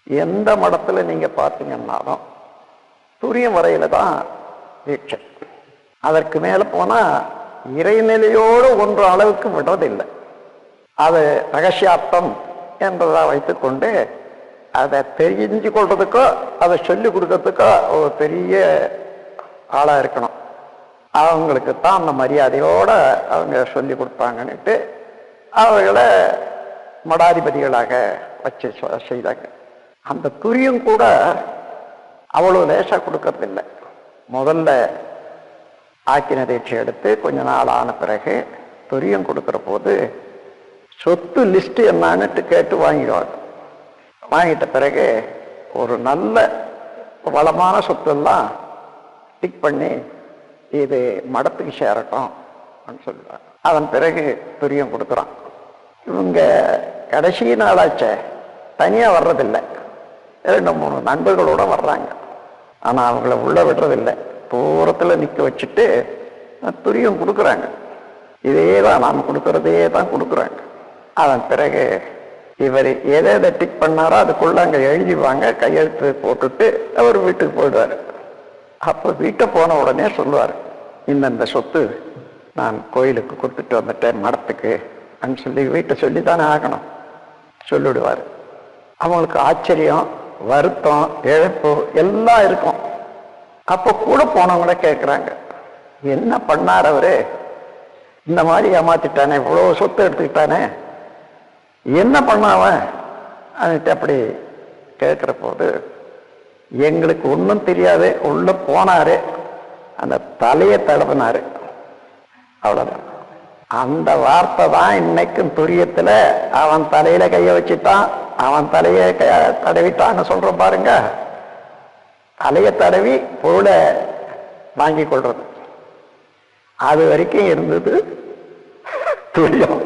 எந்த மடத்துல நீங்க பார்த்தீங்கன்னாலும் துரியம் வரையில தான் தீட்சை. அதற்கு மேல போனா இறைநிலையோடு ஒன்று அளவுக்கு விடுறதில்லை. அது ரகசியார்த்தம் என்றதா வைத்துக்கொண்டு அதை தெரிஞ்சு கொள்றதுக்கோ அதை சொல்லி கொடுக்கறதுக்கோ ஒரு பெரிய ஆளா இருக்கணும். அவங்களுக்கு தான் அந்த மரியாதையோட அவங்க சொல்லி கொடுப்பாங்கன்னுட்டு அவர்களை மடாதிபதிகளாக வச்சு செய்தாங்க. அந்த துரியம் கூட அவ்வளோ லேசா கொடுக்கறதில்லை. முதல்ல ஆக்கின தீட்சை எடுத்து கொஞ்ச நாள் ஆன பிறகு துரியம் கொடுக்குற போது சொத்து லிஸ்ட் என்னான்னுட்டு கேட்டு வாங்கிடுவாங்க. வாங்கிட்ட பிறகு ஒரு நல்ல வளமான சொத்தெல்லாம் டிக் பண்ணி இது மடத்துக்கு சேரட்டும் அப்படின்னு சொல்லுவாங்க. அதன் பிறகு துரியம் கொடுக்குறான். இவங்க கடைசி நாளாச்ச தனியாக வர்றதில்லை, 2-3 நண்பர்களோட வர்றாங்க. ஆனால் அவங்கள உள்ள விடுறதில்லை, தூரத்தில் நிற்க வச்சுட்டு துரியம் கொடுக்குறாங்க. இதே தான் நாம் கொடுக்கறதே தான் கொடுக்குறாங்க. அதன் பிறகு இவர் எதை டிக் பண்ணாரோ அதுக்குள்ள அங்கே எழுதிடுவாங்க, கையெழுத்து போட்டுட்டு அவர் வீட்டுக்கு போயிடுவார். அப்போ வீட்டை போன உடனே சொல்லுவார், இந்த சொத்து நான் கோயிலுக்கு கொடுத்துட்டு வந்துட்டேன் மடத்துக்கு அப்படின்னு சொல்லி வீட்டை சொல்லித்தானே ஆகணும் சொல்லிவிடுவார். அவங்களுக்கு ஆச்சரியம், வருத்தம், இழப்பு எல்லாம் இருக்கும். அப்போ கூட போனவங்கள கேட்குறாங்க, என்ன பண்ணார் அவரு, இந்த மாதிரி ஏமாத்திட்டானே, இவ்வளோ சொத்து எடுத்துக்கிட்டானே, என்ன பண்ணாவன் அதுட்டு அப்படி கேட்குற போது எங்களுக்கு ஒன்றும் தெரியாது, உள்ள போனாரு, அந்த தலையை தடவினாரு, அவ்வளோதான். அந்த வார்த்தை தான் இன்னைக்கும் துரியத்தில் அவன் தலையில கைய வச்சுட்டான், அவன் தலையை தடவிட்டான்னு சொல்ற பாருங்க. தலையை தடவி பொருளை வாங்கி கொள்றது அது வரைக்கும் இருந்தது துரியம்.